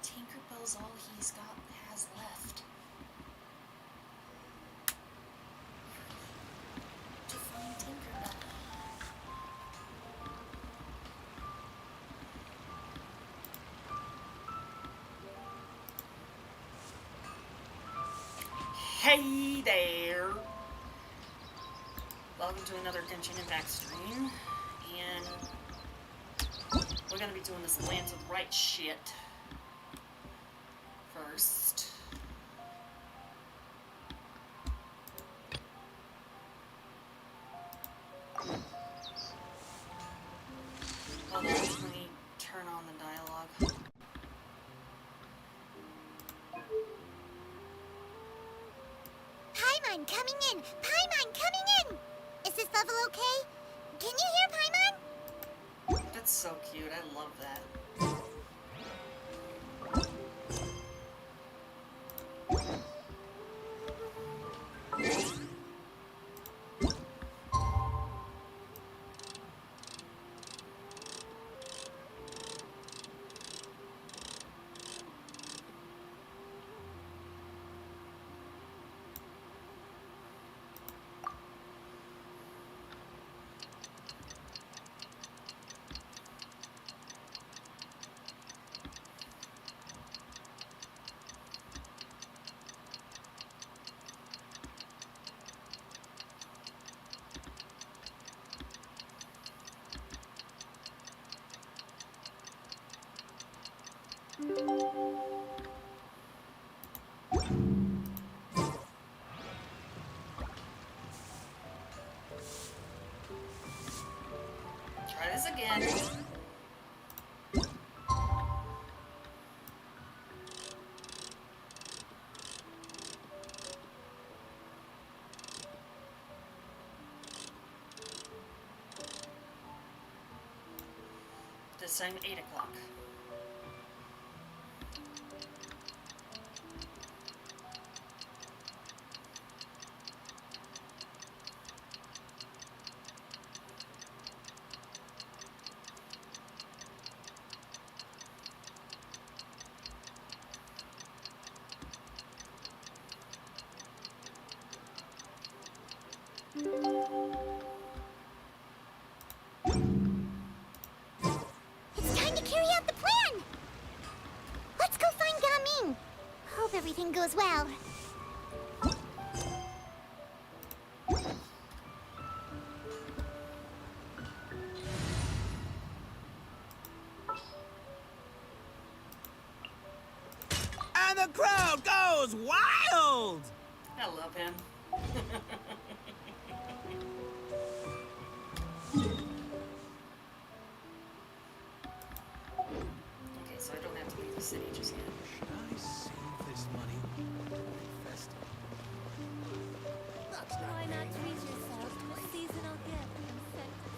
Tinkerbell's all has left. To find Tinkerbell. Hey there! Welcome to another Genshin Impact stream, and we're gonna be doing this Lands with Rite shit first. Well, let me turn on the dialogue. Paimon coming in! Paimon coming in! Is this level okay? Can you hear Paimon? That's so cute, I love that. Try this again. This time 8 o'clock. It's time to carry out the plan! Let's go find Gaming! Hope everything goes well. And the crowd goes wild! I love him. Okay, so I don't have to leave the city just yet. Should I save this money? Festive. That's not Why not me. treat yourself to a seasonal gift from Sector?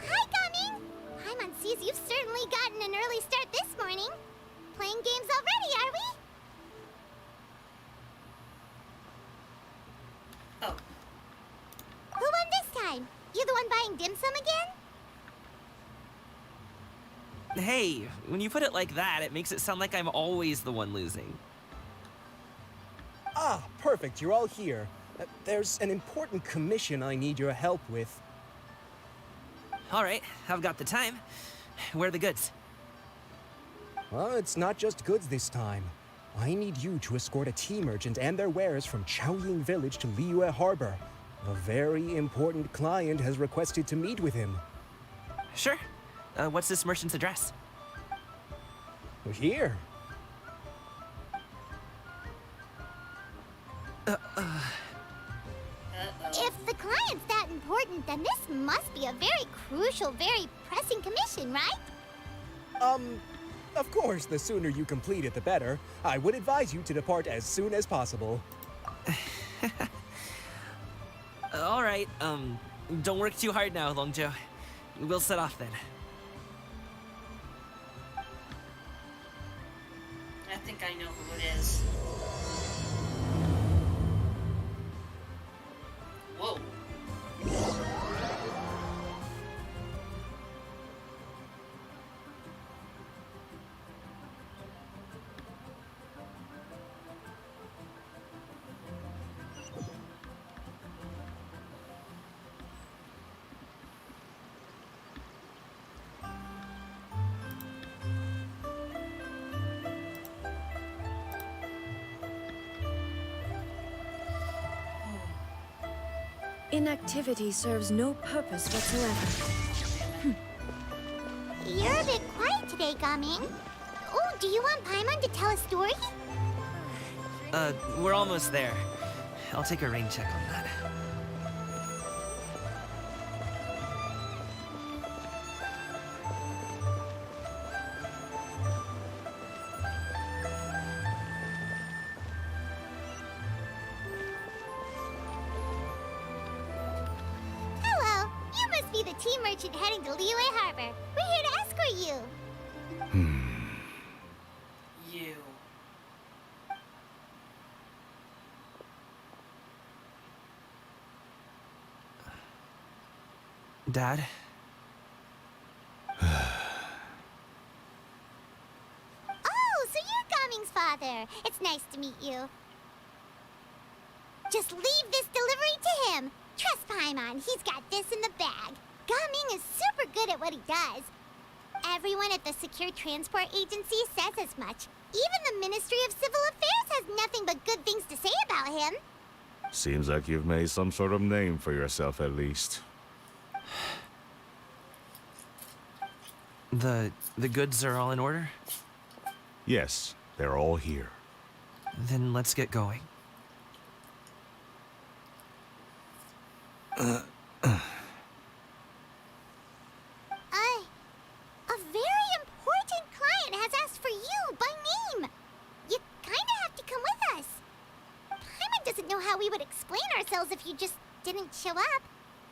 Hi, Gaming! Paimon sees you've certainly gotten an early start this morning. Playing games already, are we? Oh, Who won this time? You the one buying dim sum again? Hey, when you put it like that, it makes it sound like I'm always the one losing. Ah, perfect, you're all here. There's an important commission I need your help with. All right, I've got the time. Where are the goods? Well, it's not just goods this time. I need you to escort a tea merchant and their wares from Chaoying Village to Liyue Harbor. A very important client has requested to meet with him. Sure. What's this merchant's address? Here. If the client's that important, important, then this must be a very crucial, very pressing commission, right? Of course, the sooner you complete it, the better. I would advise you to depart as soon as possible. All right, don't work too hard now, Longjo. We'll set off then. I think I know who it is. Whoa. Inactivity serves no purpose whatsoever. You're a bit quiet today, Gaming. Oh, do you want Paimon to tell a story? We're almost there. I'll take a rain check on that. Hello, you must be the tea merchant heading to Liyue Harbor. We're here to escort you. You. Dad? Oh, so you're Gaming's father. It's nice to meet you. Just leave this delivery to him. Trust Paimon, he's got this in the bag. Gaming is super good at what he does. Everyone at the Secure Transport Agency says as much. Even the Ministry of Civil Affairs has nothing but good things to say about him. Seems like you've made some sort of name for yourself at least. The goods are all in order? Yes, they're all here. Then let's get going. A very important client has asked for you by name. You kinda have to come with us. Paimon doesn't know how we would explain ourselves if you just didn't show up.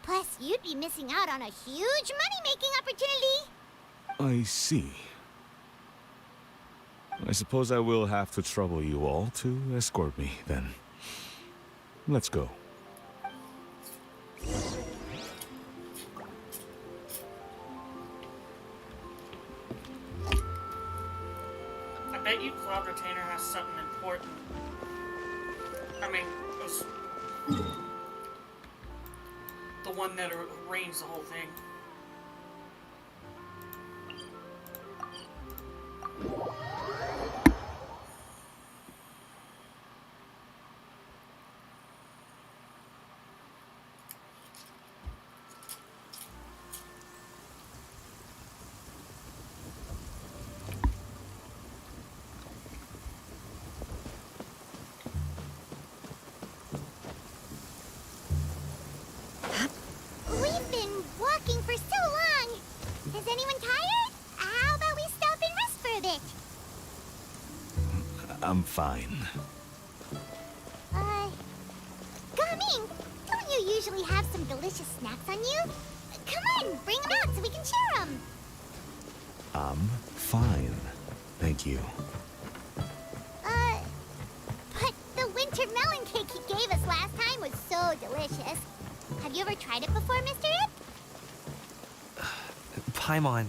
Plus, you'd be missing out on a huge money-making opportunity. I see. I suppose I will have to trouble you all to escort me, then. Let's go. I bet you Cloud Retainer has something important. I mean, it was the one that arranged the whole thing. We've been walking for so long. Is anyone tired? How about we stop and rest for a bit? I'm fine. Gaming, don't you usually have some delicious snacks on you? Come on, bring them out so we can share them. I'm fine. Thank you. But the winter melon cake he gave us last time was so delicious. Have you ever tried it before, Mr. Ip? Paimon.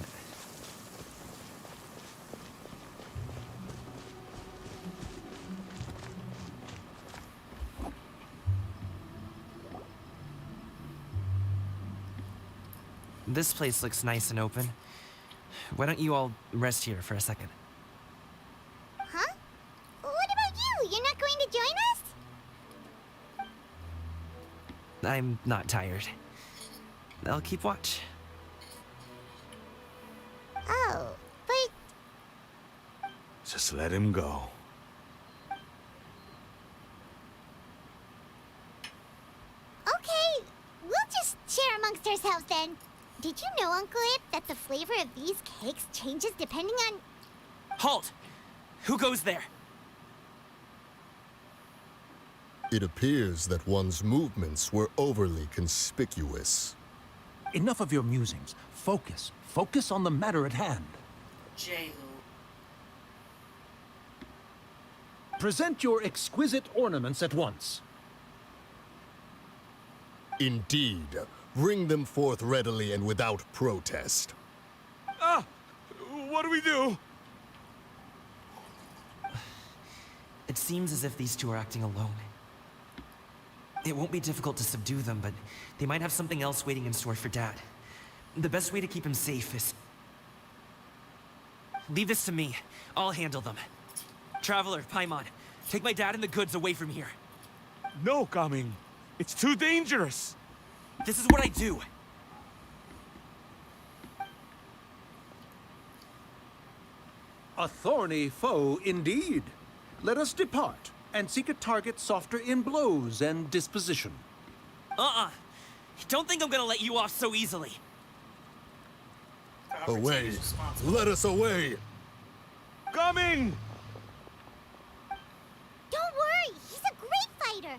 This place looks nice and open. Why don't you all rest here for a second? Huh? What about you? You're not going to join us? I'm not tired. I'll keep watch. Oh, but Just let him go. okay. We'll just share among yourselves then. Did you know, Uncle Ip, that the flavor of these cakes changes depending on... Halt! Who goes there? It appears that one's movements were overly conspicuous. Enough of your musings. Focus. Focus on the matter at hand. Jehu. Present your exquisite ornaments at once. Indeed. Bring them forth readily and without protest. Ah! What do we do? It seems as if these two are acting alone. It won't be difficult to subdue them, but they might have something else waiting in store for Dad. The best way to keep him safe is... Leave this to me. I'll handle them. Traveler, Paimon, take my dad and the goods away from here. No, Gaming. It's too dangerous. This is what I do. A thorny foe indeed. Let us depart and seek a target softer in blows and disposition. Don't think I'm gonna let you off so easily. Away! Let us away! Gaming! Don't worry, he's a great fighter.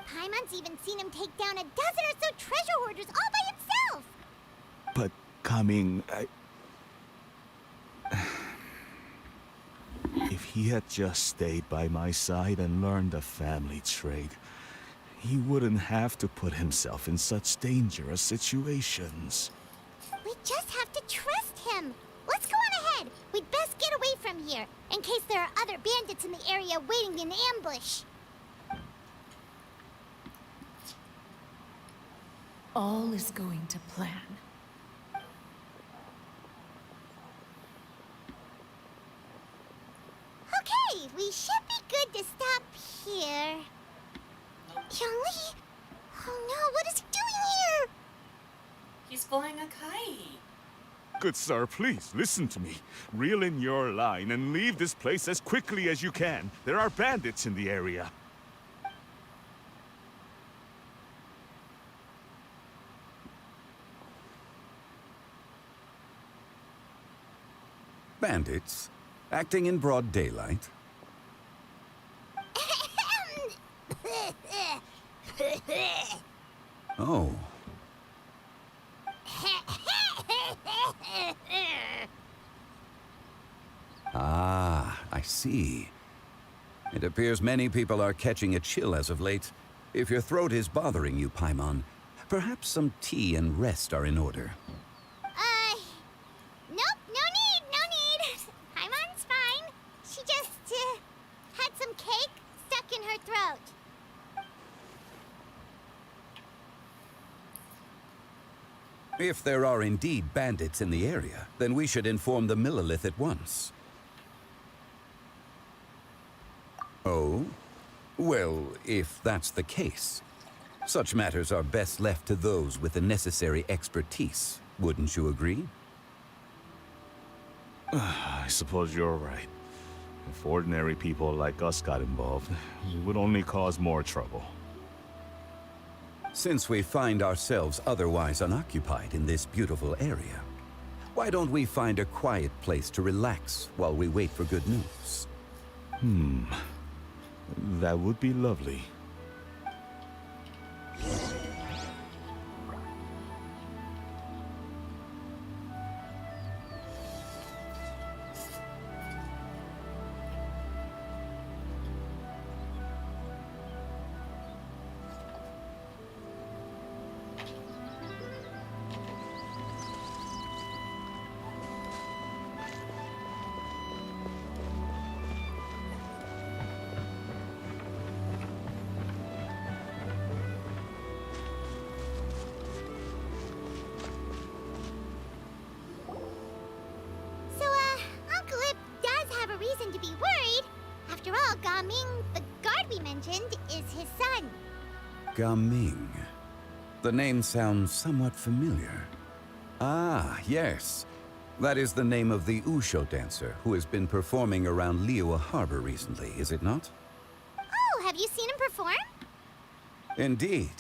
Paimon's even seen him take down a dozen or so treasure hoarders all by himself. But, Gaming, If he had just stayed by my side and learned the family trade, he wouldn't have to put himself in such dangerous situations. We just have to trust him. Let's go on ahead. We'd best get away from here, in case there are other bandits in the area waiting in ambush. All is going to plan. Okay, we should be good to stop here. Youngli? Oh no, what is he doing here? He's flying a kite. Good sir, please, listen to me. Reel in your line and leave this place as quickly as you can. There are bandits in the area. Bandits? Acting in broad daylight? Oh. Ah, I see. It appears many people are catching a chill as of late. If your throat is bothering you, Paimon, perhaps some tea and rest are in order. Nope, no need. Paimon's fine. She just, had some cake stuck in her throat. If there are indeed bandits in the area, then we should inform the Millelith at once. Oh? Well, if that's the case, such matters are best left to those with the necessary expertise. Wouldn't you agree? I suppose you're right. If ordinary people like us got involved, it would only cause more trouble. Since we find ourselves otherwise unoccupied in this beautiful area, why don't we find a quiet place to relax while we wait for good news? That would be lovely. So, Uncle Ip does have a reason to be worried. After all, Gaming, the guard we mentioned, is his son. Gaming. The name sounds somewhat familiar. Ah, yes. That is the name of the Usho dancer who has been performing around Liyue Harbor recently, is it not? Oh, have you seen him perform? Indeed.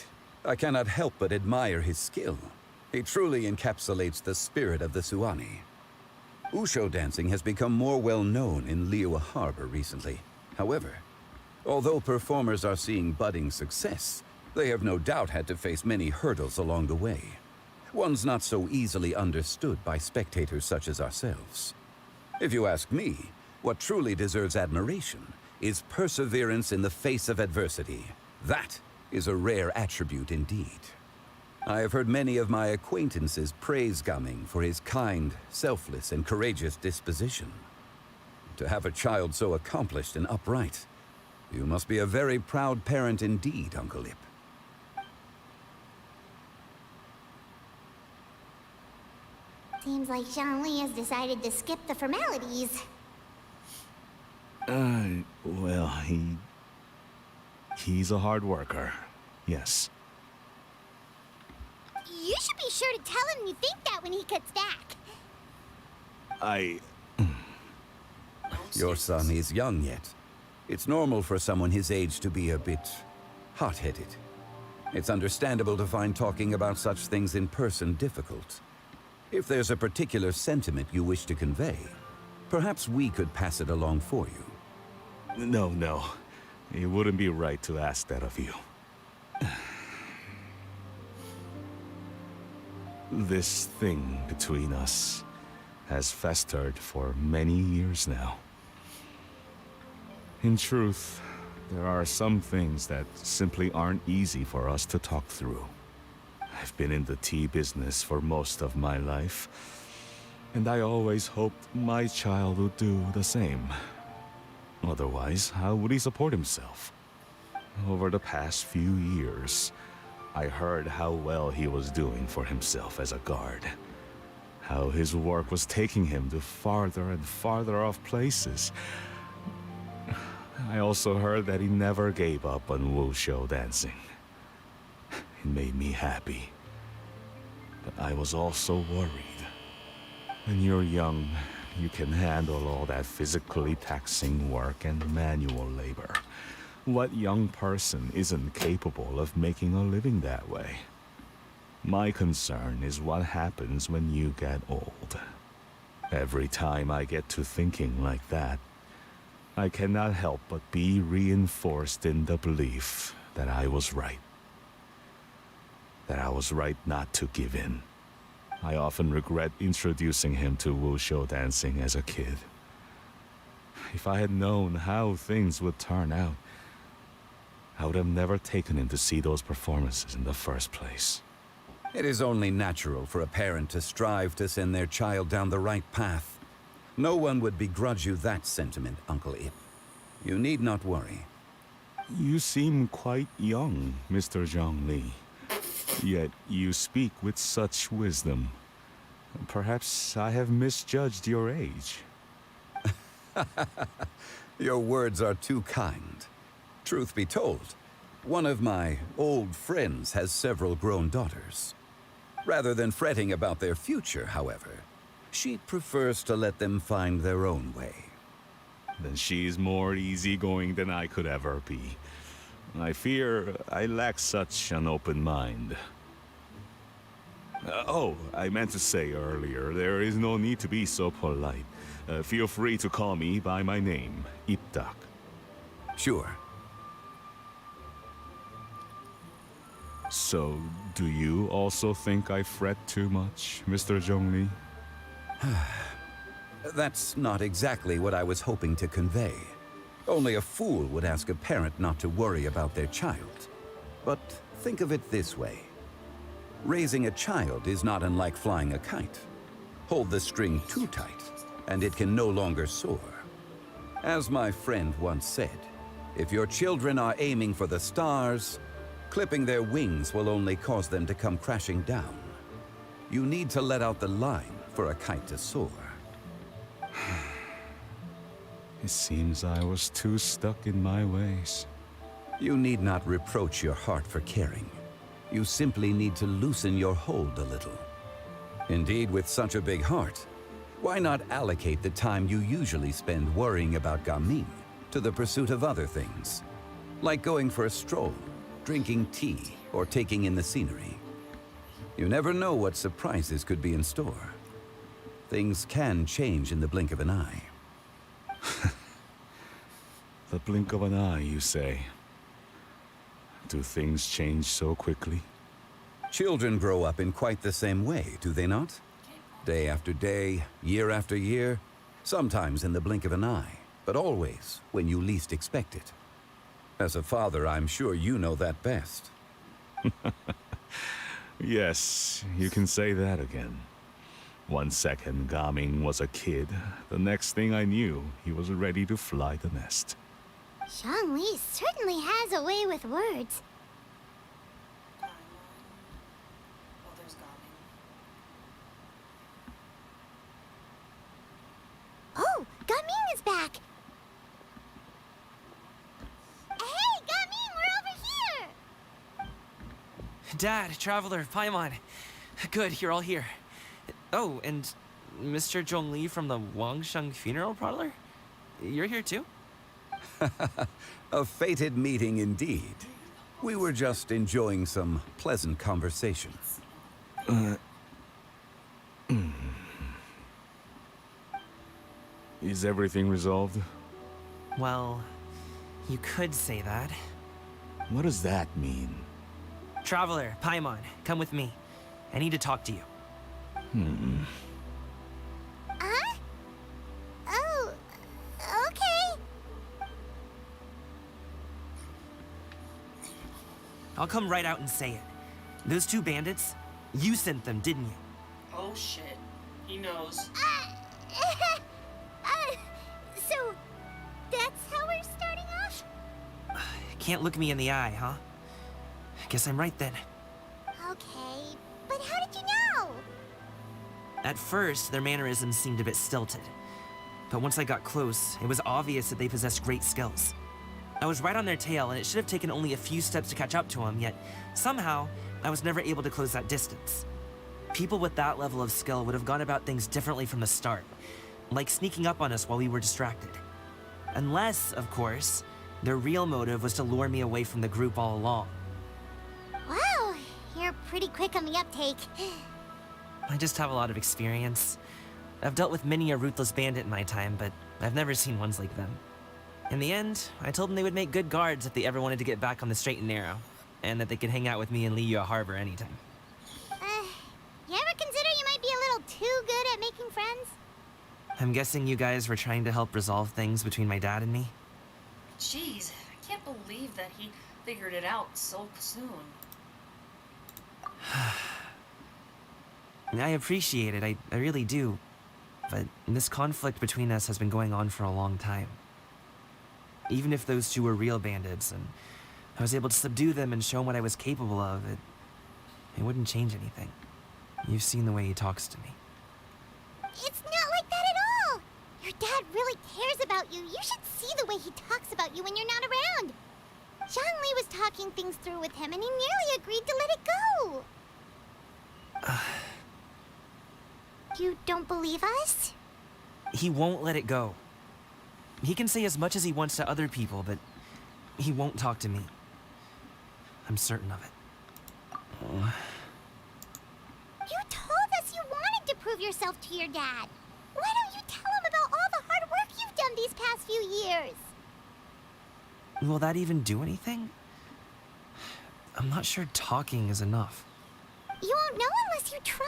I cannot help but admire his skill. He truly encapsulates the spirit of the Suani. Usho dancing has become more well known in Liyue Harbor recently. However, although performers are seeing budding success, they have no doubt had to face many hurdles along the way. Ones not so easily understood by spectators such as ourselves. If you ask me, what truly deserves admiration is perseverance in the face of adversity. That is a rare attribute indeed. I have heard many of my acquaintances praise Gaming for his kind, selfless, and courageous disposition. To have a child so accomplished and upright, you must be a very proud parent indeed, Uncle Ip. Seems like Zhongli has decided to skip the formalities. Well, he's a hard worker. Yes. You should be sure to tell him you think that when he gets back. Your son is young yet. It's normal for someone his age to be a bit hot-headed. It's understandable to find talking about such things in person difficult. If there's a particular sentiment you wish to convey, perhaps we could pass it along for you. No. It wouldn't be right to ask that of you. This thing between us has festered for many years now. In truth, there are some things that simply aren't easy for us to talk through. I've been in the tea business for most of my life, and I always hoped my child would do the same. Otherwise, how would he support himself? Over the past few years, I heard how well he was doing for himself as a guard. How his work was taking him to farther and farther off places. I also heard that he never gave up on wushou dancing. It made me happy. But I was also worried. When you're young, you can handle all that physically taxing work and manual labor. What young person isn't capable of making a living that way? My concern is what happens when you get old. Every time I get to thinking like that, I cannot help but be reinforced in the belief that I was right. That I was right not to give in. I often regret introducing him to wushou dancing as a kid. If I had known how things would turn out, I would have never taken him to see those performances in the first place. It is only natural for a parent to strive to send their child down the right path. No one would begrudge you that sentiment, Uncle Ip. You need not worry. You seem quite young, Mr. Zhongli. Yet you speak with such wisdom. Perhaps I have misjudged your age. Your words are too kind. Truth be told, one of my old friends has several grown daughters. Rather than fretting about their future, however, she prefers to let them find their own way. Then she's more easygoing than I could ever be. I fear I lack such an open mind. I meant to say earlier, there is no need to be so polite. Feel free to call me by my name, Iptak. Sure. So, do you also think I fret too much, Mr. Zhongli? That's not exactly what I was hoping to convey. Only a fool would ask a parent not to worry about their child. But think of it this way. Raising a child is not unlike flying a kite. Hold the string too tight, and it can no longer soar. As my friend once said, if your children are aiming for the stars, clipping their wings will only cause them to come crashing down. You need to let out the line for a kite to soar. It seems I was too stuck in my ways. You need not reproach your heart for caring. You simply need to loosen your hold a little. Indeed, with such a big heart, why not allocate the time you usually spend worrying about Gaming to the pursuit of other things? Like going for a stroll, drinking tea, or taking in the scenery. You never know what surprises could be in store. Things can change in the blink of an eye. The blink of an eye, you say? Do things change so quickly? Children grow up in quite the same way, do they not? Day after day, year after year, sometimes in the blink of an eye, but always when you least expect it. As a father, I'm sure you know that best. Yes, you can say that again. 1 second Gaming was a kid, the next thing I knew, he was ready to fly the nest. Zhongli certainly has a way with words. Oh, there's Gamin. Oh, Gaming is back! Hey, Gaming, we're over here! Dad, Traveler, Paimon. Good, you're all here. Oh, and Mr. Zhongli from the Wangsheng Funeral Parlor? You're here too? A fated meeting indeed. We were just enjoying some pleasant conversation. Is everything resolved? Well, you could say that. What does that mean? Traveler, Paimon, come with me. I need to talk to you. Huh? Oh, okay. I'll come right out and say it. Those two bandits, you sent them, didn't you? Oh shit. He knows. So, that's how we're starting off? Can't look me in the eye, huh? Guess I'm right then. Okay, but how did you know? At first, their mannerisms seemed a bit stilted. But once I got close, it was obvious that they possessed great skills. I was right on their tail, and it should have taken only a few steps to catch up to them, yet somehow, I was never able to close that distance. People with that level of skill would have gone about things differently from the start, like sneaking up on us while we were distracted. Unless, of course, their real motive was to lure me away from the group all along. Wow, you're pretty quick on the uptake. I just have a lot of experience. I've dealt with many a ruthless bandit in my time, but I've never seen ones like them. In the end, I told them they would make good guards if they ever wanted to get back on the straight and narrow, and that they could hang out with me in Liyue Harbor anytime. You ever consider you might be a little too good at making friends? I'm guessing you guys were trying to help resolve things between my dad and me? Jeez, I can't believe that he figured it out so soon. I appreciate it, I really do. But this conflict between us has been going on for a long time. Even if those two were real bandits, and I was able to subdue them and show them what I was capable of, it wouldn't change anything. You've seen the way he talks to me. It's not like that at all! Your dad really cares about you. You should see the way he talks about you when you're not around. Zhongli was talking things through with him, and he nearly agreed to let it go. You don't believe us? He won't let it go. He can say as much as he wants to other people, but he won't talk to me. I'm certain of it. You told us you wanted to prove yourself to your dad. Why don't you tell him about all the hard work you've done these past few years? Will that even do anything? I'm not sure talking is enough. You won't know unless you try.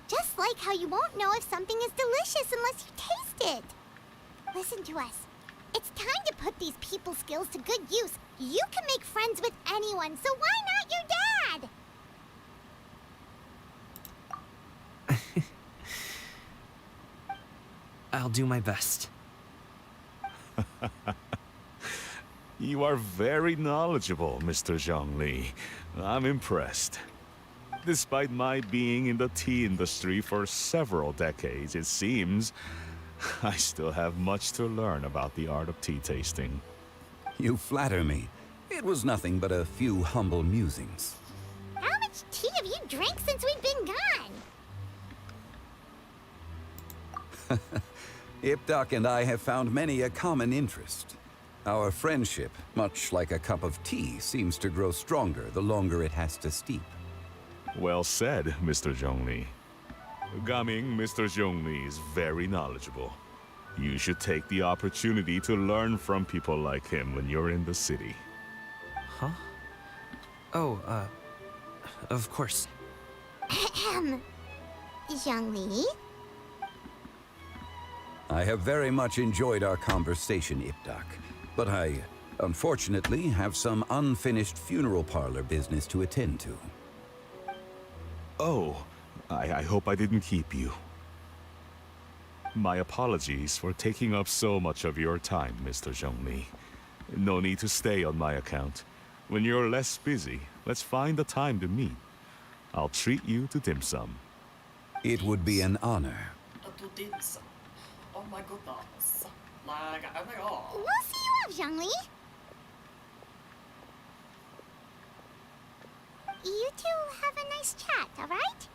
Just like how you won't know if something is delicious unless you taste it. Listen to us. It's time to put these people skills to good use. You can make friends with anyone, so why not your dad? I'll do my best. You are very knowledgeable, Mr. Zhongli. I'm impressed. Despite my being in the tea industry for several decades, it seems I still have much to learn about the art of tea tasting. You flatter me. It was nothing but a few humble musings. How much tea have you drank since we've been gone? Ipdak and I have found many a common interest. Our friendship, much like a cup of tea, seems to grow stronger the longer it has to steep. Well said, Mr. Zhongli. Gaming, Mr. Zhongli is very knowledgeable. You should take the opportunity to learn from people like him when you're in the city. Huh? Oh, of course. Zhongli? I have very much enjoyed our conversation, Ipdak, but I, unfortunately, have some unfinished funeral parlor business to attend to. Oh, I hope I didn't keep you. My apologies for taking up so much of your time, Mr. Zhongli. No need to stay on my account. When you're less busy, let's find a time to meet. I'll treat you to dim sum. It would be an honor. To dim sum. Oh my goodness. Like, oh my god. We'll see you off, Zhongli. You two have a nice chat, alright?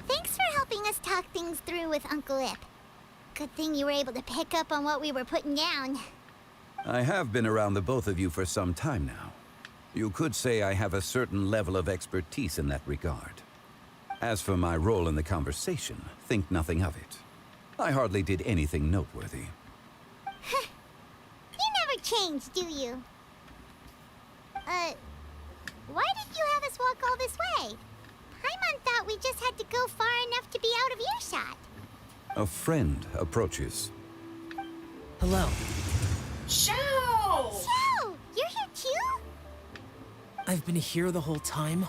Thanks for helping us talk things through with Uncle Ip. Good thing you were able to pick up on what we were putting down. I have been around the both of you for some time now. You could say I have a certain level of expertise in that regard. As for my role in the conversation, think nothing of it. I hardly did anything noteworthy. You never change, do you? Why did you have us walk all this way? Paimon thought we just had to go far enough to be out of earshot. A friend approaches. Hello. Shao! So, you're here too? I've been here the whole time.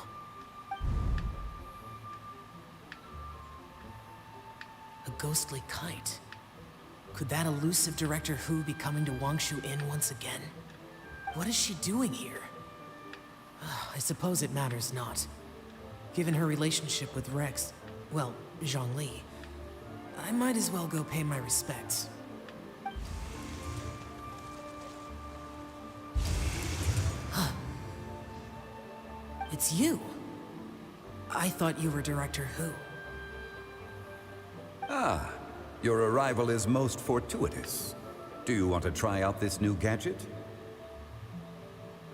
A ghostly kite. Could that elusive Director Hu be coming to Wangshu Inn once again? What is she doing here? I suppose it matters not. Given her relationship with Rex, well, Zhongli, I might as well go pay my respects. It's you. I thought you were Director Hu. Ah, your arrival is most fortuitous. Do you want to try out this new gadget?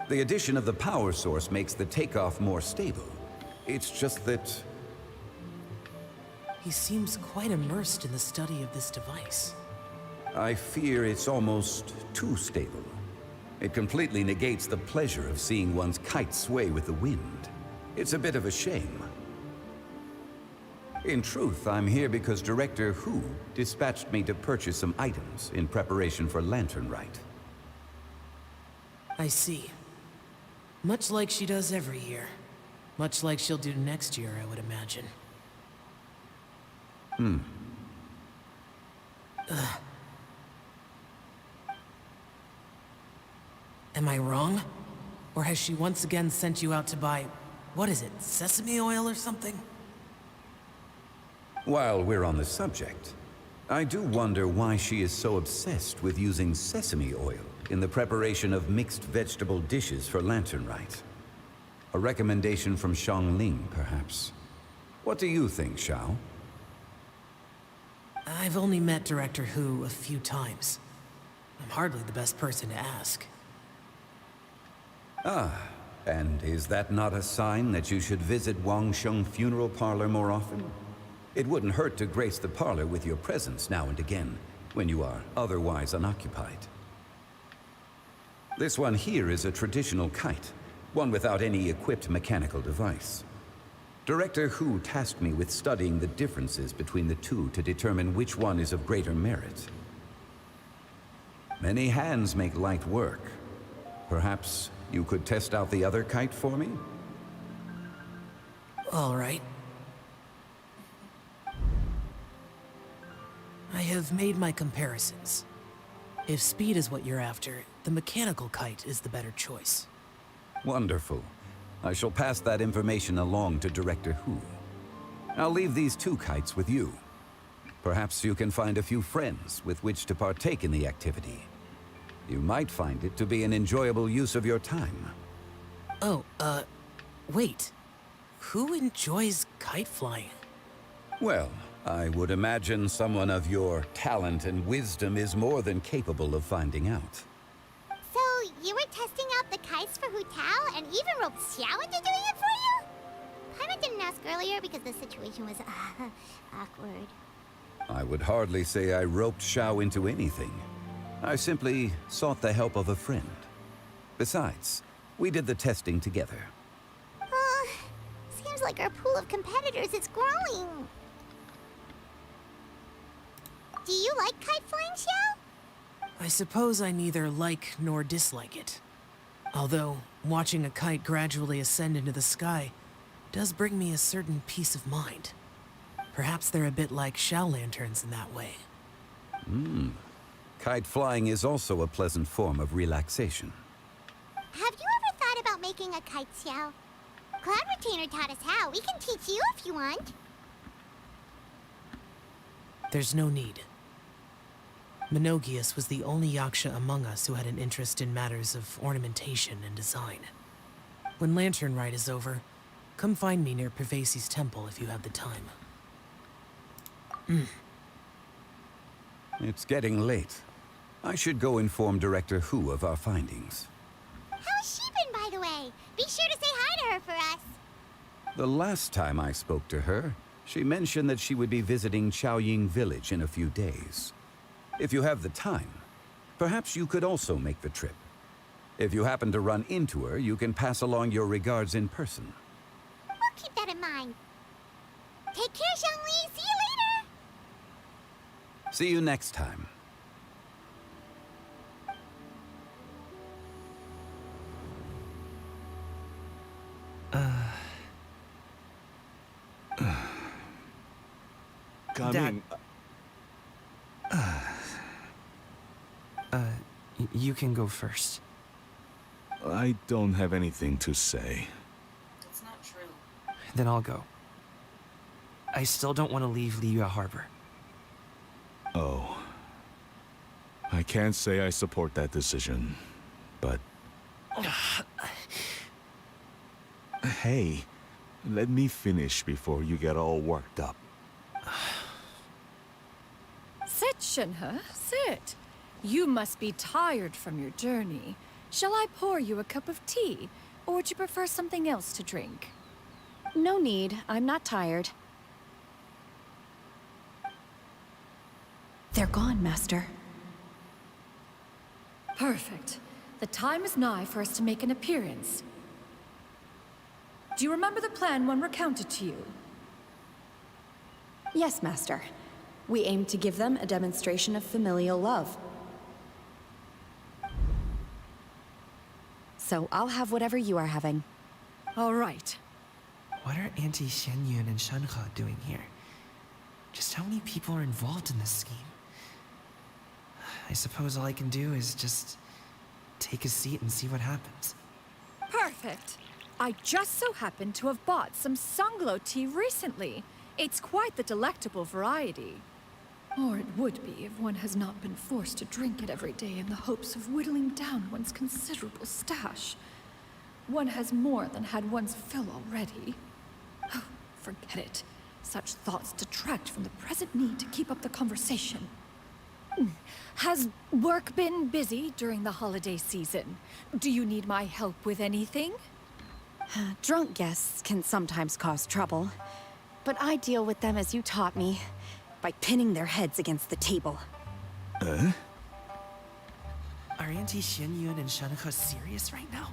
The addition of the power source makes the takeoff more stable. It's just that... He seems quite immersed in the study of this device. I fear it's almost too stable. It completely negates the pleasure of seeing one's kite sway with the wind. It's a bit of a shame. In truth, I'm here because Director Hu dispatched me to purchase some items in preparation for Lantern Rite. I see. Much like she does every year. Much like she'll do next year, I would imagine. Am I wrong? Or has she once again sent you out to buy, what is it, sesame oil or something? While we're on the subject, I do wonder why she is so obsessed with using sesame oil in the preparation of mixed vegetable dishes for Lantern Rite. A recommendation from Xiangling, perhaps. What do you think, Xiao? I've only met Director Hu a few times. I'm hardly the best person to ask. Ah, and is that not a sign that you should visit Wangsheng Funeral Parlor more often? It wouldn't hurt to grace the parlor with your presence now and again, when you are otherwise unoccupied. This one here is a traditional kite, one without any equipped mechanical device. Director Hu tasked me with studying the differences between the two to determine which one is of greater merit. Many hands make light work. Perhaps you could test out the other kite for me? All right. I have made my comparisons. If speed is what you're after, the mechanical kite is the better choice. Wonderful. I shall pass that information along to Director Hu. I'll leave these 2 kites with you. Perhaps you can find a few friends with which to partake in the activity. You might find it to be an enjoyable use of your time. Oh, wait. Who enjoys kite flying? Well, I would imagine someone of your talent and wisdom is more than capable of finding out. So, you were testing out the kites for Hu Tao and even roped Xiao into doing it for you? Paimon didn't ask earlier because the situation was awkward. I would hardly say I roped Xiao into anything. I simply sought the help of a friend. Besides, we did the testing together. Seems like our pool of competitors is growing. Do you like kite flying, Xiao? I suppose I neither like nor dislike it. Although, watching a kite gradually ascend into the sky does bring me a certain peace of mind. Perhaps they're a bit like Shao lanterns in that way. Kite flying is also a pleasant form of relaxation. Have you ever thought about making a kite, Xiao? Cloud Retainer taught us how. We can teach you if you want. There's no need. Menogias was the only Yaksha among us who had an interest in matters of ornamentation and design. When Lantern Rite is over, come find me near Pervasi's temple if you have the time. It's getting late. I should go inform Director Hu of our findings. How's she been, by the way? Be sure to say hi to her for us. The last time I spoke to her, she mentioned that she would be visiting Chaoying Village in a few days. If you have the time, perhaps you could also make the trip. If you happen to run into her, you can pass along your regards in person. We'll keep that in mind. Take care, Zhongli. See you later. See you next time. Coming. You can go first. I don't have anything to say. That's not true. Then I'll go. I still don't want to leave Liyue Harbor. Oh. I can't say I support that decision, but... Hey, let me finish before you get all worked up. Sit, Shenhe, sit. You must be tired from your journey. Shall I pour you a cup of tea, or would you prefer something else to drink? No need. I'm not tired. They're gone, Master. Perfect. The time is nigh for us to make an appearance. Do you remember the plan when recounted to you? Yes, Master. We aim to give them a demonstration of familial love. So I'll have whatever you are having. All right. What are Auntie Xianyun and Shenhe doing here? Just how many people are involved in this scheme? I suppose all I can do is just take a seat and see what happens. Perfect. I just so happen to have bought some Sanglo tea recently. It's quite the delectable variety. Or it would be if one has not been forced to drink it every day in the hopes of whittling down one's considerable stash. One has more than had one's fill already. Oh, forget it. Such thoughts detract from the present need to keep up the conversation. Has work been busy during the holiday season? Do you need my help with anything? Drunk guests can sometimes cause trouble, but I deal with them as you taught me, by pinning their heads against the table. Are Auntie Xianyun and Shenhe serious right now?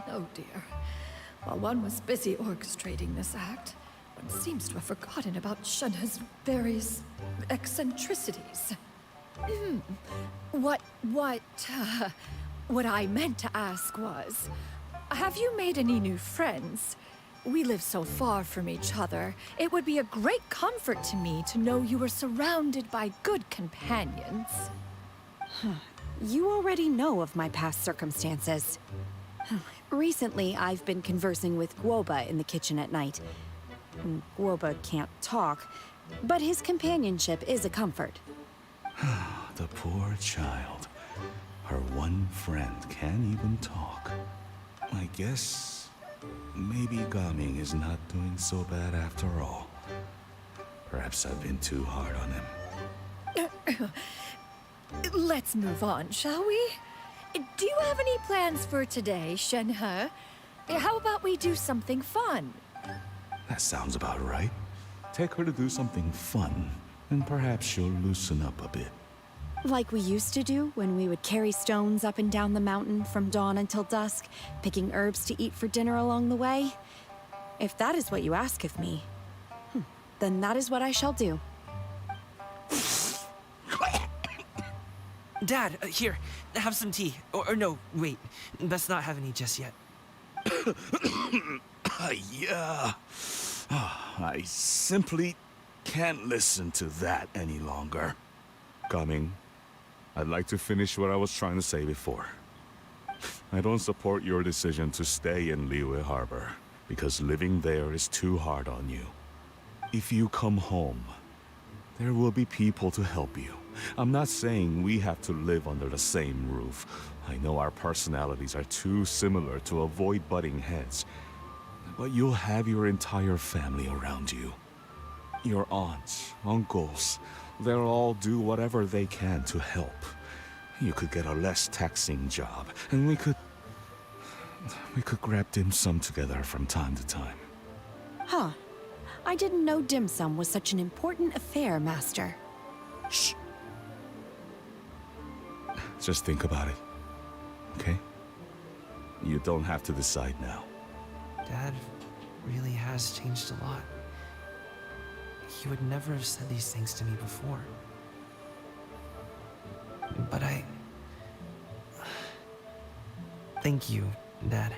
Oh dear. While one was busy orchestrating this act, one seems to have forgotten about Shenhe's various eccentricities. What I meant to ask was, have you made any new friends? We live so far from each other. It would be a great comfort to me to know you were surrounded by good companions. You already know of my past circumstances. Recently, I've been conversing with Guoba in the kitchen at night. Guoba can't talk, but his companionship is a comfort. The poor child. Her one friend can't even talk. I guess maybe Gaming is not doing so bad after all. Perhaps I've been too hard on him. Let's move on, shall we? Do you have any plans for today, Shenhe? How about we do something fun? That sounds about right. Take her to do something fun, and perhaps she'll loosen up a bit. Like we used to do when we would carry stones up and down the mountain from dawn until dusk, picking herbs to eat for dinner along the way? If that is what you ask of me, then that is what I shall do. Dad, here, have some tea. Or no, wait, best not have any just yet. Yeah. I simply can't listen to that any longer. Coming. I'd like to finish what I was trying to say before. I don't support your decision to stay in Liyue Harbor, because living there is too hard on you. If you come home, there will be people to help you. I'm not saying we have to live under the same roof. I know our personalities are too similar to avoid butting heads. But you'll have your entire family around you. Your aunts, uncles, they'll all do whatever they can to help. You could get a less taxing job, and we could grab dim sum together from time to time. Huh. I didn't know dim sum was such an important affair, Master. Shh. Just think about it, okay? You don't have to decide now. Dad really has changed a lot. He would never have said these things to me before. But thank you, Dad.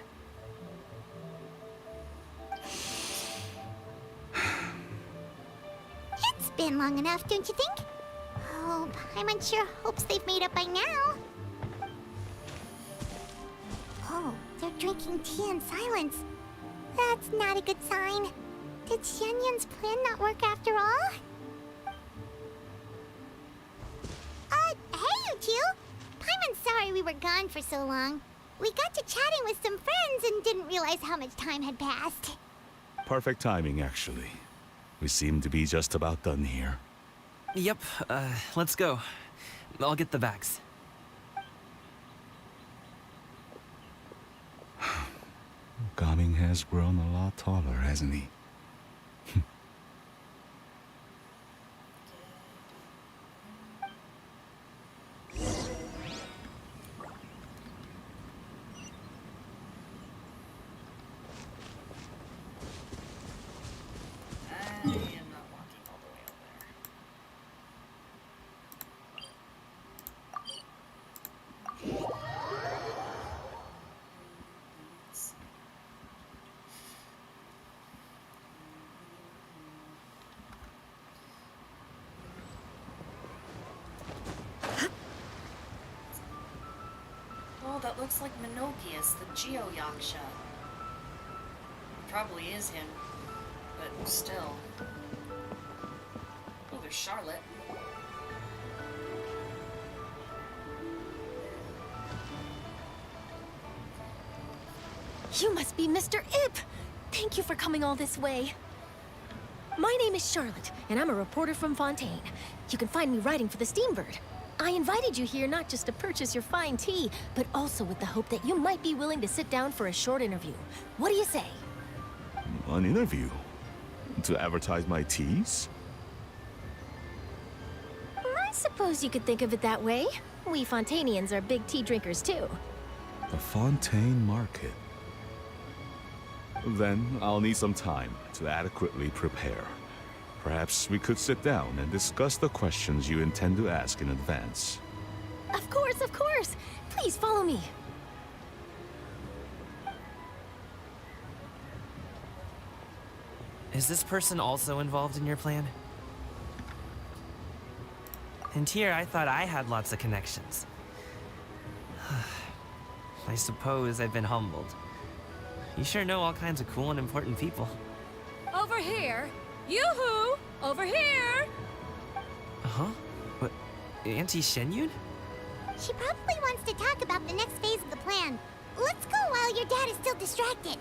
It's been long enough, don't you think? Oh, Paimon sure hopes they've made up by now. Oh, they're drinking tea in silence. That's not a good sign. Did Xianyun's plan not work after all? Hey you two! Paimon's sorry we were gone for so long. We got to chatting with some friends and didn't realize how much time had passed. Perfect timing, actually. We seem to be just about done here. Yep, let's go. I'll get the bags. Gaming has grown a lot taller, hasn't he? Oh, that looks like Minokius, the Geo-Yaksha. Probably is him, but still. Oh, there's Charlotte. You must be Mr. Ip! Thank you for coming all this way. My name is Charlotte, and I'm a reporter from Fontaine. You can find me writing for the Steambird. I invited you here not just to purchase your fine tea, but also with the hope that you might be willing to sit down for a short interview. What do you say? An interview? To advertise my teas? I suppose you could think of it that way. We Fontainians are big tea drinkers too. The Fontaine Market. Then I'll need some time to adequately prepare. Perhaps we could sit down and discuss the questions you intend to ask in advance. Of course, of course! Please follow me. Is this person also involved in your plan? And here I thought I had lots of connections. I suppose I've been humbled. You sure know all kinds of cool and important people. Over here! Yoo-hoo! Over here! Huh? What? Auntie Shenyun? She probably wants to talk about the next phase of the plan. Let's go while your dad is still distracted.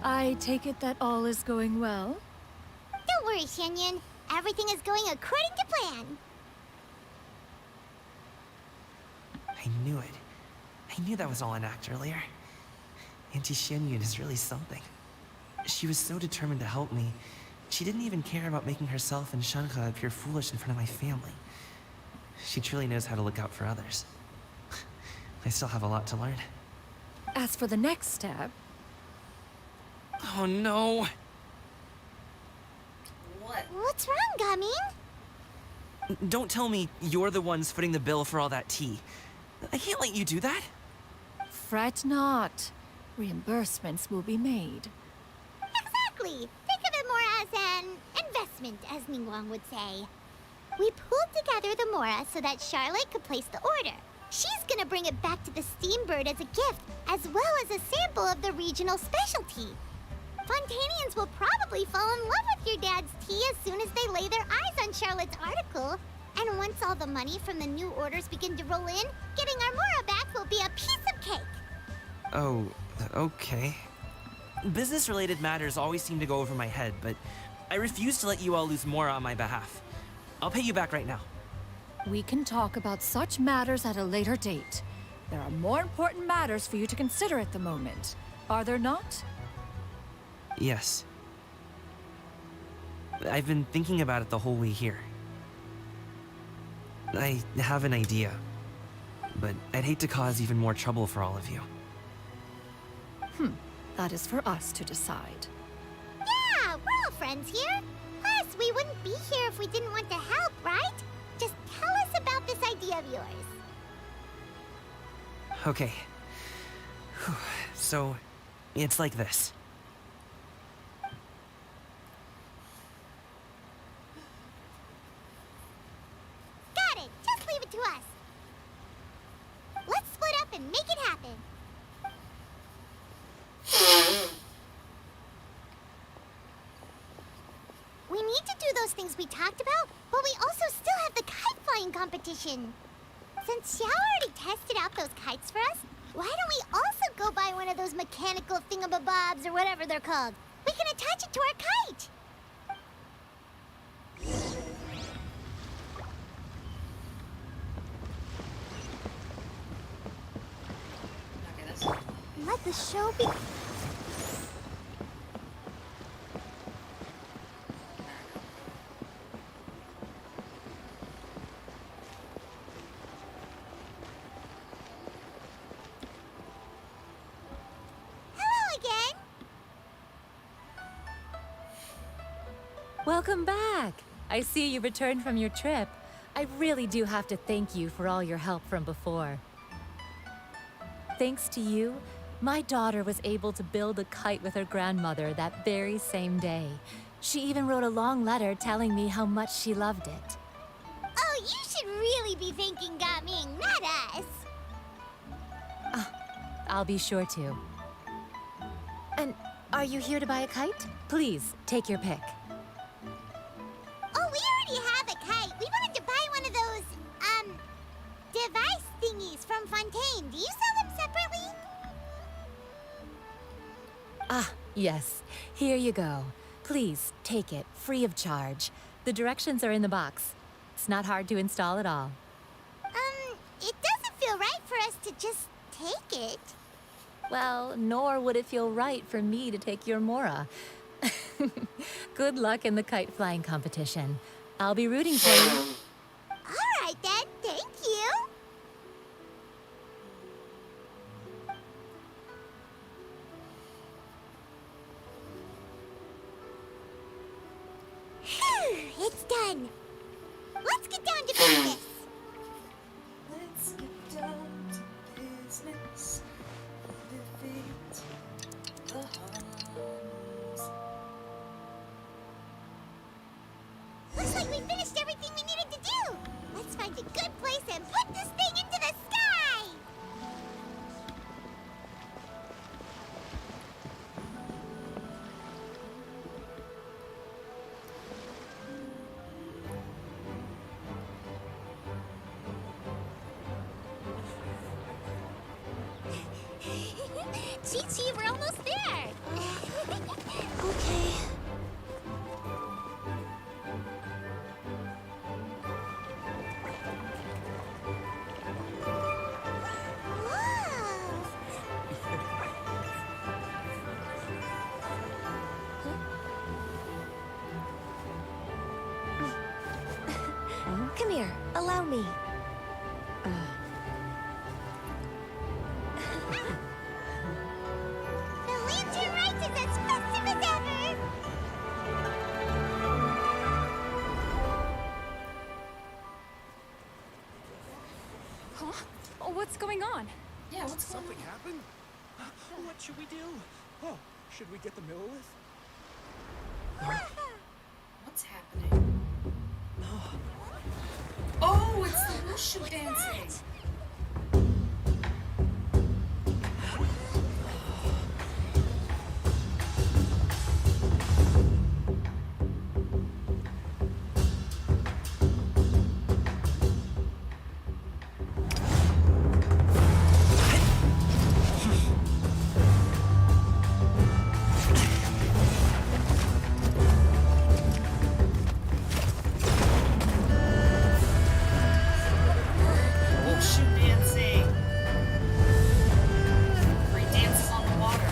I take it that all is going well? Don't worry, Shenyun. Everything is going according to plan. I knew it. I knew that was all an act earlier. Auntie Shenyun is really something. She was so determined to help me. She didn't even care about making herself and Shanka appear foolish in front of my family. She truly knows how to look out for others. I still have a lot to learn. As for the next step... Oh no! What? What's wrong, Gaming? Don't tell me you're the ones footing the bill for all that tea. I can't let you do that. Fret not. Reimbursements will be made. Exactly. Think of it more as an investment, as Ningguang would say. We pulled together the Mora so that Charlotte could place the order. She's gonna bring it back to the Steambird as a gift, as well as a sample of the regional specialty. Fontanians will probably fall in love with your dad's tea as soon as they lay their eyes on Charlotte's article. And once all the money from the new orders begin to roll in, getting our Mora back will be a piece of cake. Oh, okay. Business-related matters always seem to go over my head, but I refuse to let you all lose more on my behalf. I'll pay you back right now. We can talk about such matters at a later date. There are more important matters for you to consider at the moment, are there not? Yes. I've been thinking about it the whole way here. I have an idea, but I'd hate to cause even more trouble for all of you. That is for us to decide. Yeah, we're all friends here. Plus, we wouldn't be here if we didn't want to help, right? Just tell us about this idea of yours. Okay. So, it's like this. Got it. Just leave it to us. Let's split up and make it happen. We need to do those things we talked about, but we also still have the kite flying competition. Since Xiao already tested out those kites for us, why don't we also go buy one of those mechanical thingamabobs or whatever they're called? We can attach it to our kite. Okay, that's... Let the show be... Hello again. Welcome back! I see you returned from your trip. I really do have to thank you for all your help from before. Thanks to you, my daughter was able to build a kite with her grandmother that very same day. She even wrote a long letter telling me how much she loved it. Oh, you should really be thanking Gaming, not us. I'll be sure to. And are you here to buy a kite? Please, take your pick. Oh, we already have a kite. We wanted to buy one of those, device thingies from Fontaine. Do you sell them separately? Ah, yes. Here you go. Please, take it, free of charge. The directions are in the box. It's not hard to install at all. It doesn't feel right for us to just take it. Well, nor would it feel right for me to take your Mora. Good luck in the kite flying competition. I'll be rooting for you. All right, then. Thank you. Phew, it's done. Let's get down to business. Let's get down to business. See, we're almost there. Okay. Come here, allow me. The lantern rite is as festive as ever. Huh? Oh, what's going on? Yeah, what's going Something happened? What should we do? Oh, should we get the Millilith? What's happening? Oh, it's the wushu dancing. Wushu dancing. Where he dances on the water.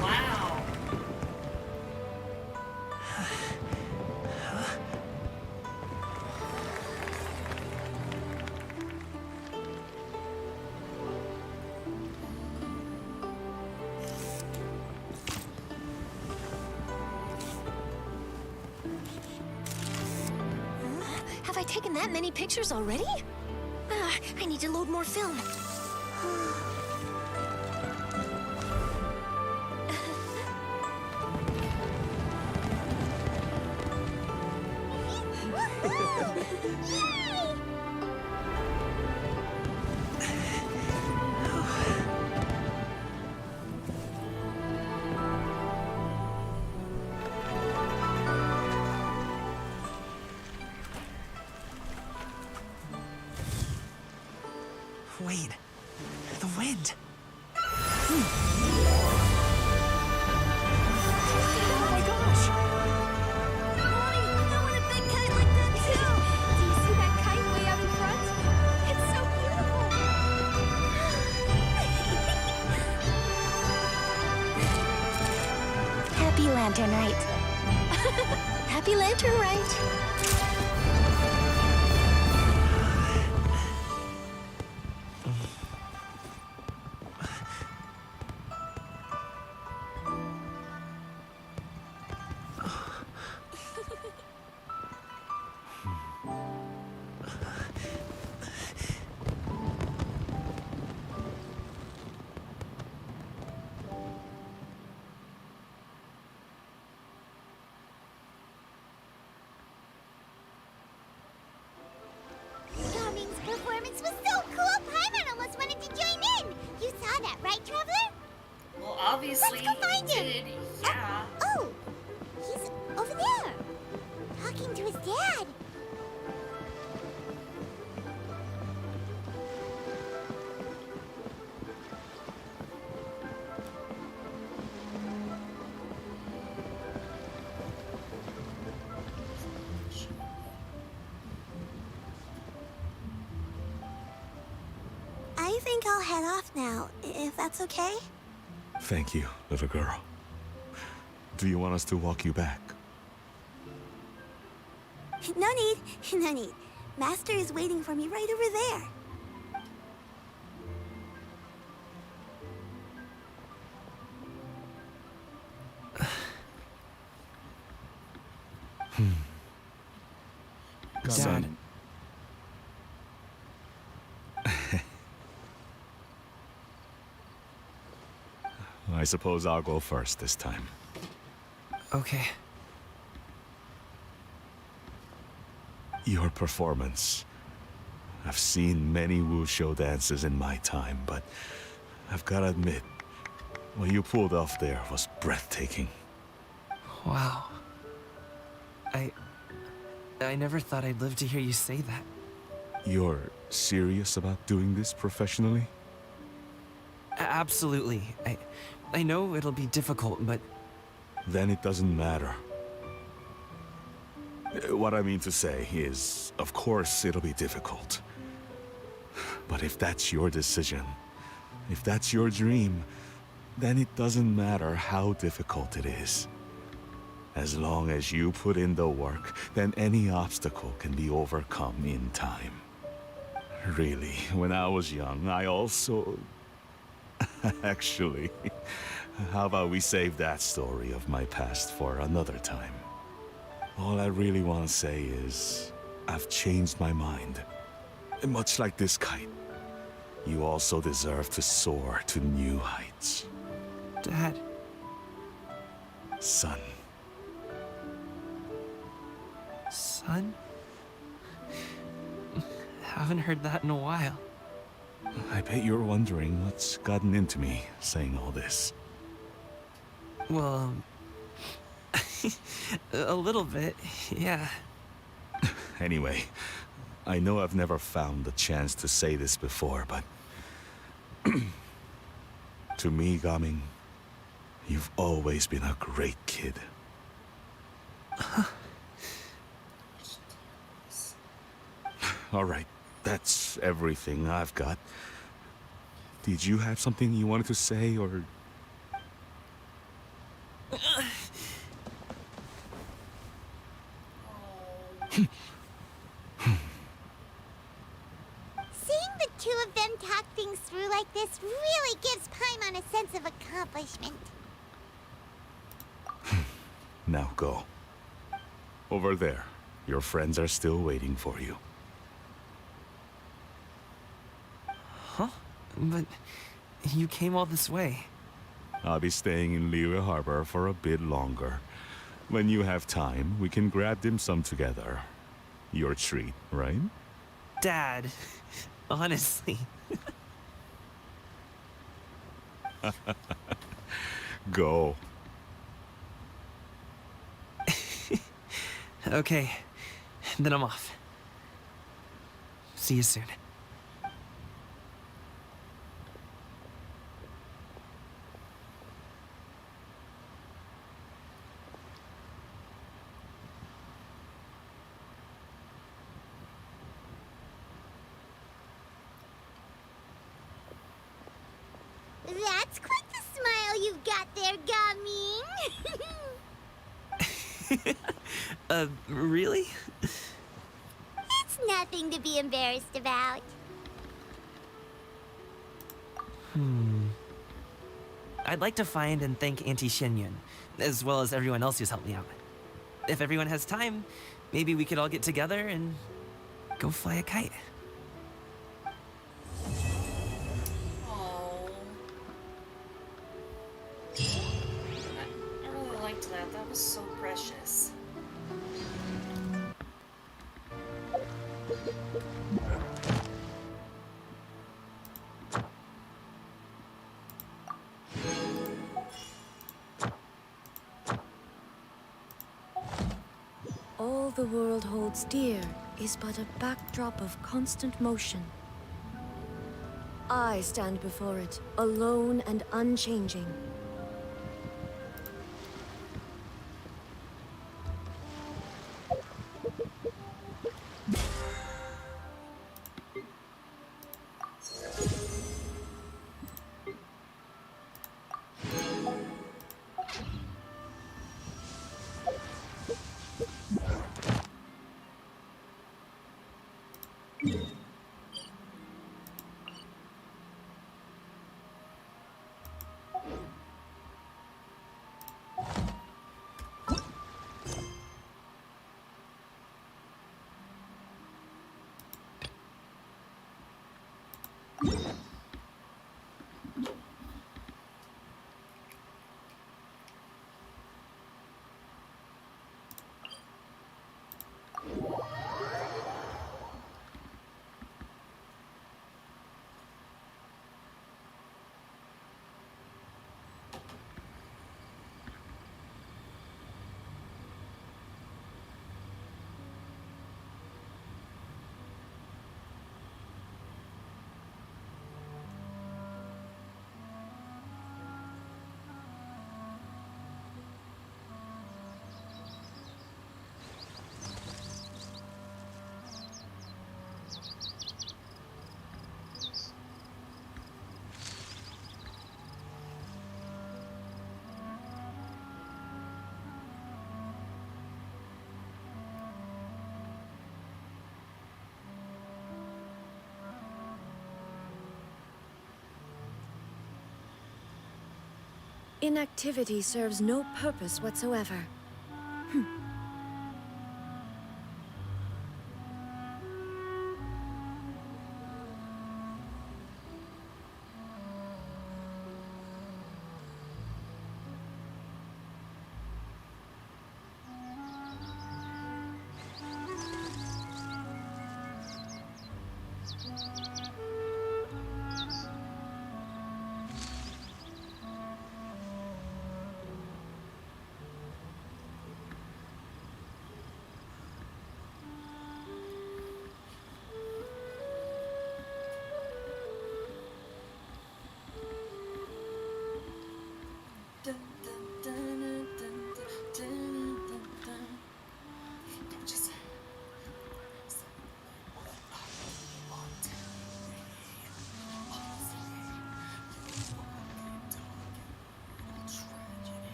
Wow. Have I taken that many pictures already? I need to load more film. Wait, the wind. Oh my gosh! Mommy, I want a big kite like that too. Do you see that kite way out in front? It's so beautiful. Happy Lantern Rite. Happy Lantern Rite. Darling's performance was so cool, Paimon almost wanted to join in. You saw that, right, Traveler? Well, obviously Let's go find he him. did. Yeah. Oh, he's over there, talking to his dad. I think I'll head off now, if that's okay. Thank you, little girl. Do you want us to walk you back? No need, no need. Master is waiting for me right over there. I suppose I'll go first this time. Okay. Your performance. I've seen many wushou dances in my time, but I've gotta admit, what you pulled off there was breathtaking. Wow. I never thought I'd live to hear you say that. You're serious about doing this professionally? Absolutely. I know it'll be difficult, but... Then it doesn't matter. What I mean to say is, of course it'll be difficult. But if that's your decision, if that's your dream, then it doesn't matter how difficult it is. As long as you put in the work, then any obstacle can be overcome in time. Really, when I was young, I also... Actually, how about we save that story of my past for another time? All I really want to say is, I've changed my mind. Much like this kite, you also deserve to soar to new heights. Dad. Son. Son? Haven't heard that in a while. I bet you're wondering what's gotten into me saying all this. Well, a little bit, yeah. Anyway, I know I've never found the chance to say this before, but... to me, Gaming, you've always been a great kid. All right, that's everything I've got. Did you have something you wanted to say, or... Seeing the two of them talk things through like this really gives Paimon a sense of accomplishment. Now go. Over there. Your friends are still waiting for you. Huh? But you came all this way. I'll be staying in Liyue Harbor for a bit longer. When you have time, we can grab dim sum together. Your treat, right? Dad, honestly. Go. Okay, then I'm off. See you soon. That's quite the smile you've got there, Gaming. Really? It's nothing to be embarrassed about. I'd like to find and thank Auntie Shenyun, as well as everyone else who's helped me out. If everyone has time, maybe we could all get together and go fly a kite. Oh. I really liked that. That was so precious. All the world holds dear is but a backdrop of constant motion. I stand before it, alone and unchanging. Inactivity serves no purpose whatsoever. Dun, dun, dun, dun, dun, dun, dun, dun. Don't just-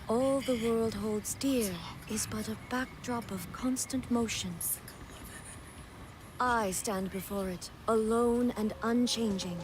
All the world holds dear is but a backdrop of constant motion. I stand before it, alone and unchanging.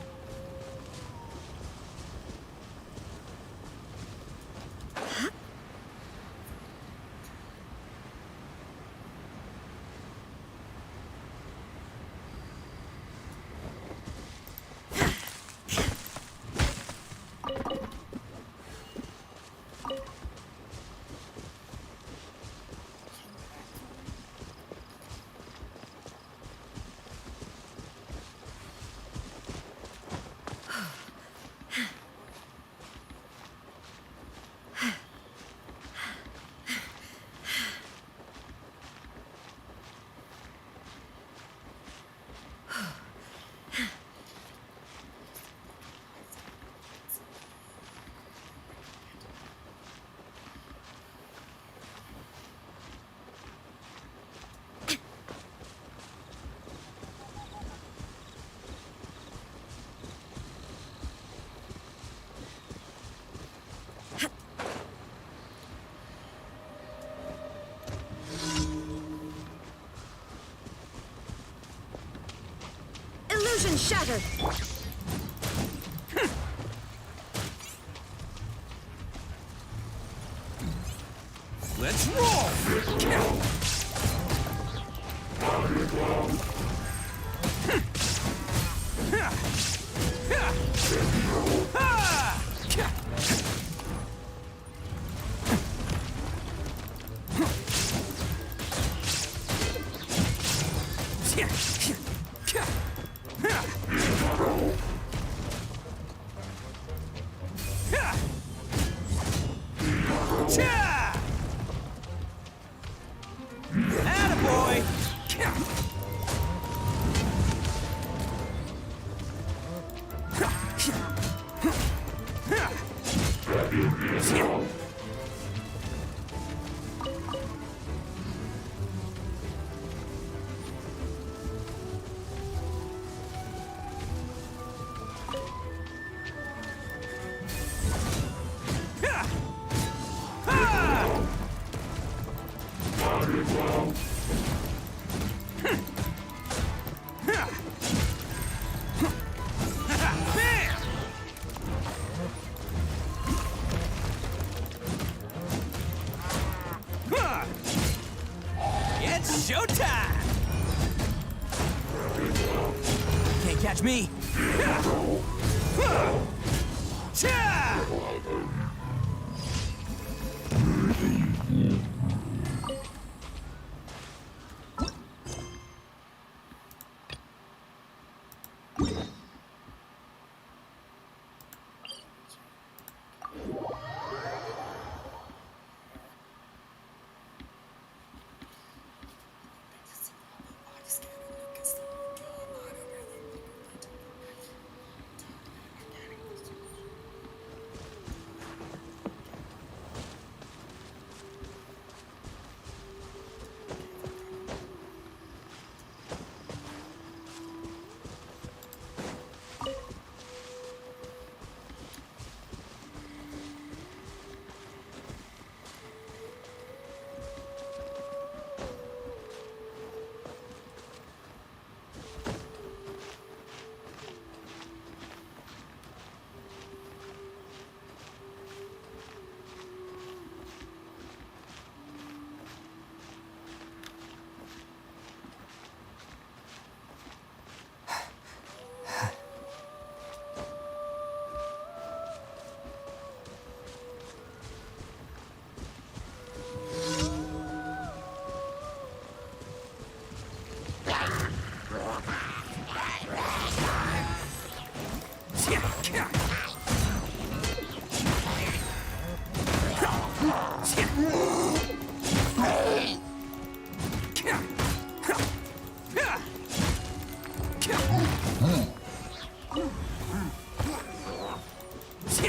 Illusion shattered! Let's roll! Attaboy! It's showtime! Can't catch me!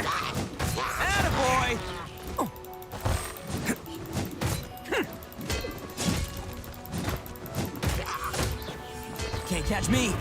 Attaboy! Can't catch me.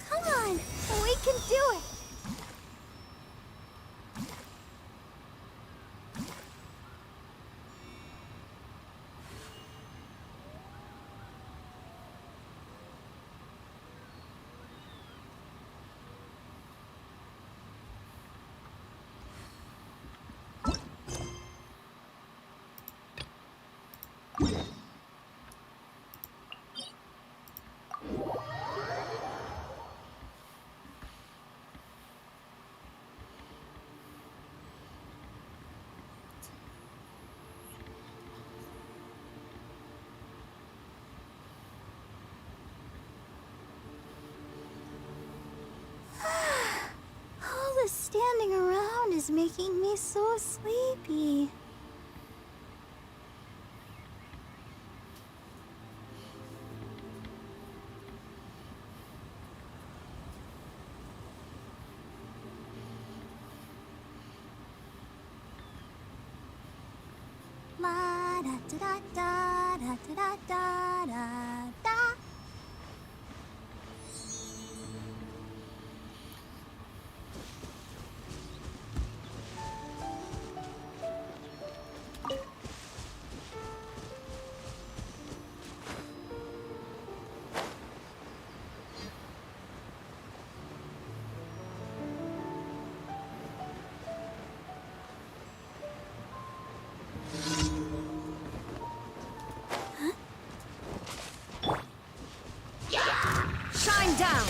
Come on, we can do it. All this standing around is making me so sleepy. La da da da da da da da da. Shine down!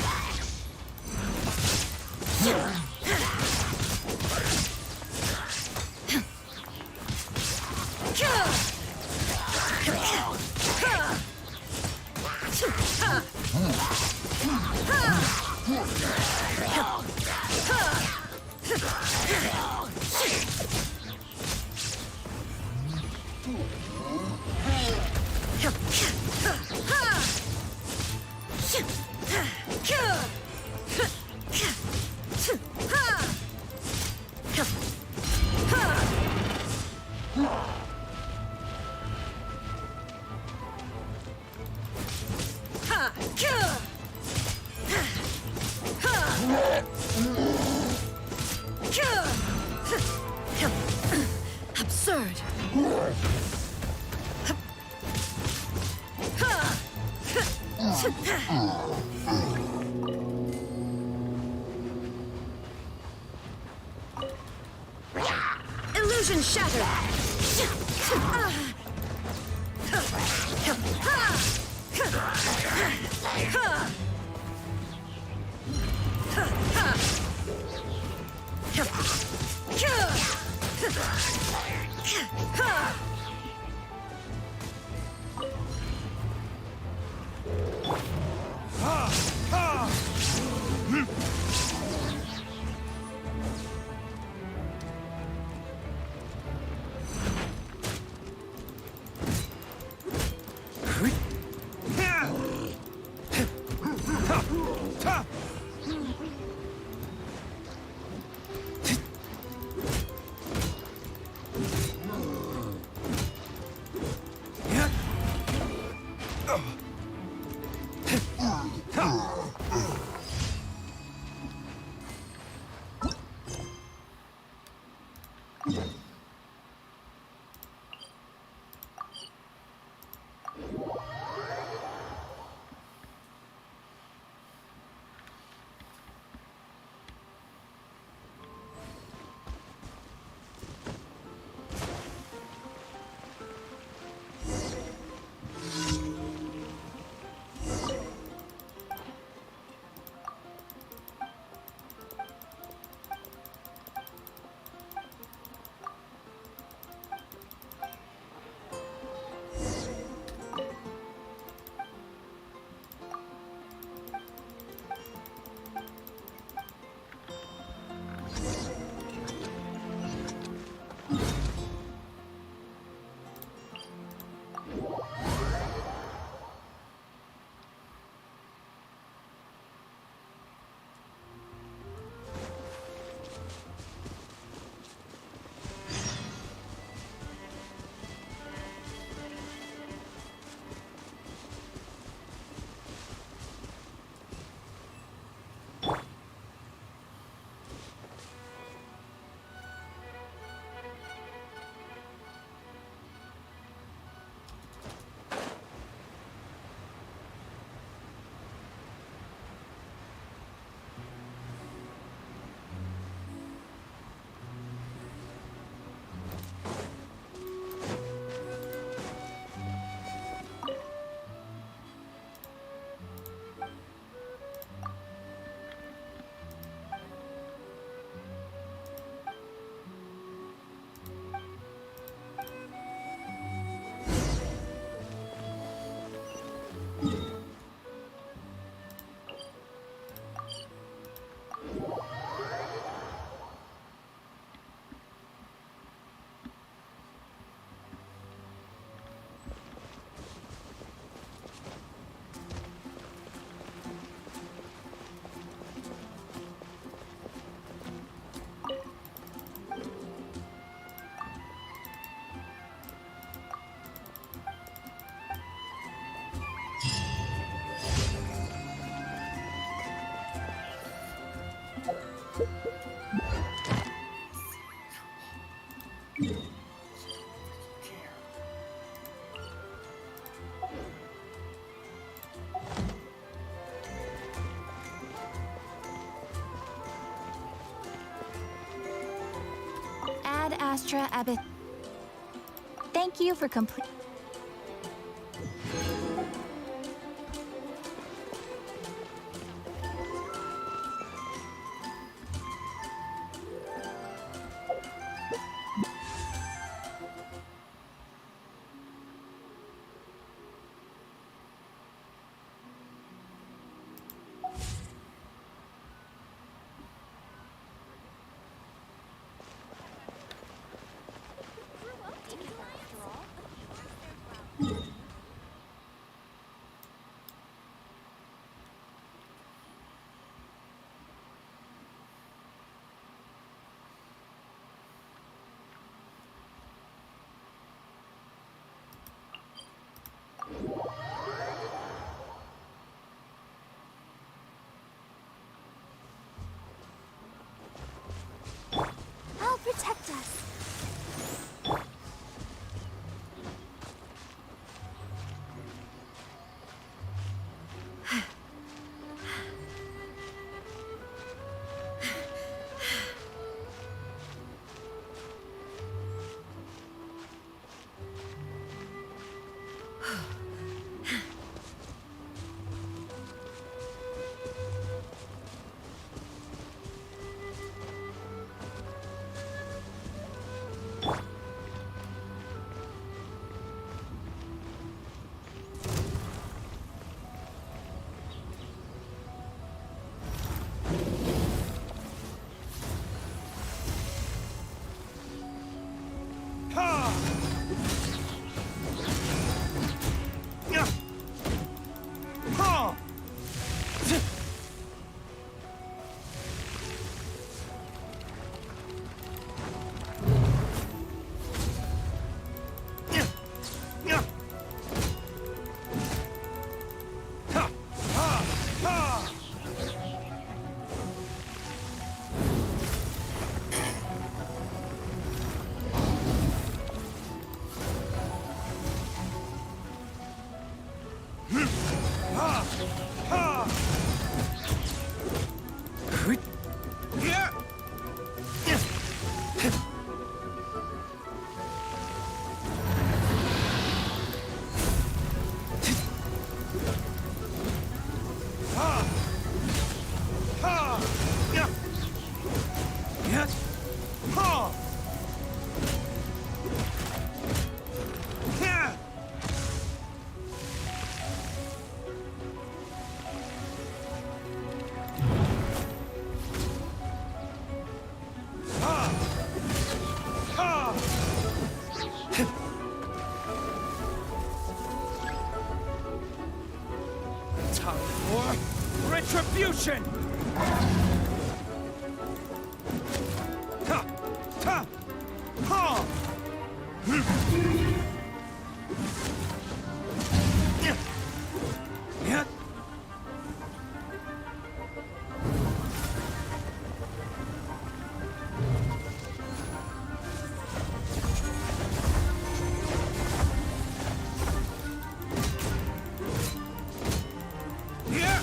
Absurd. Illusion shattered. Ad Astra Abbott. Thank you for complete. I'll protect us. Time for retribution! Ha! Ta! Ha! Yeah.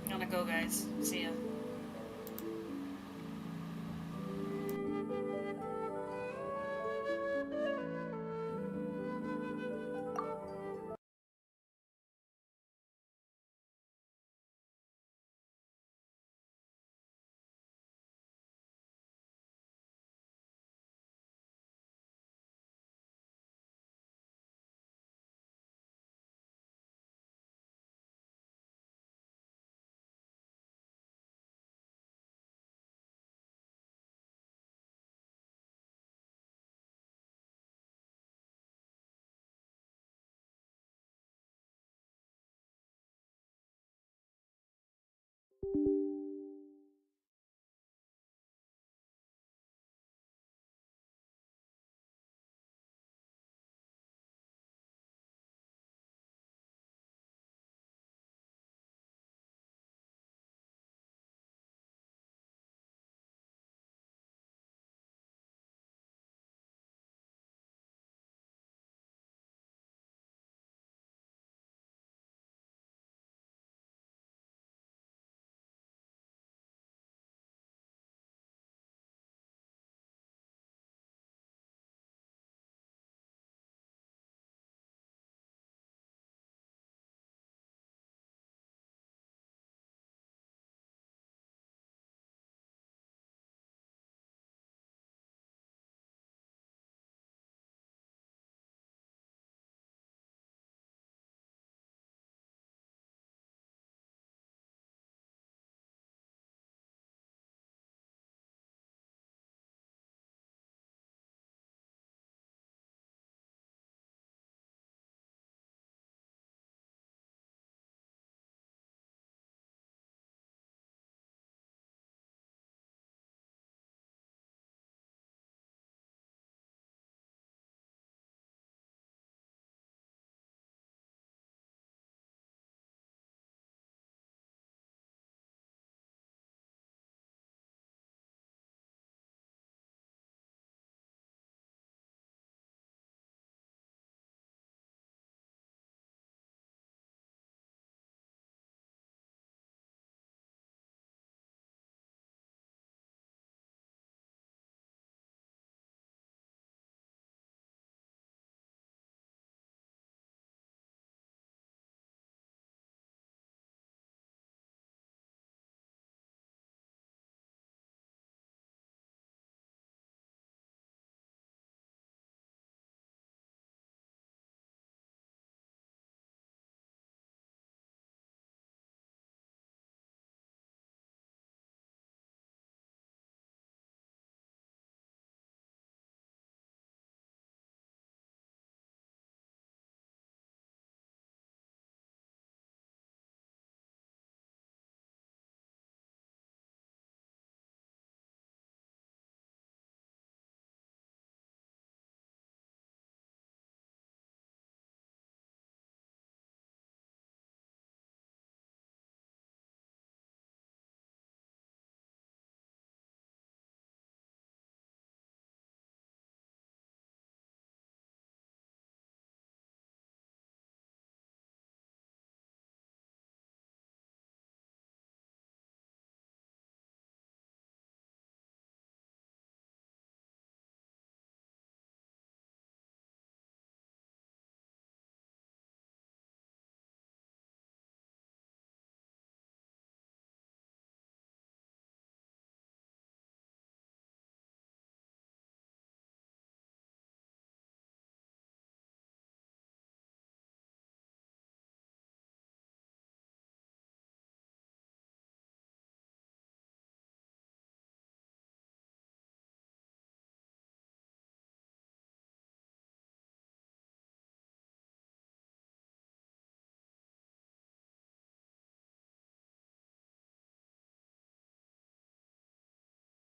Gotta go, guys. See ya.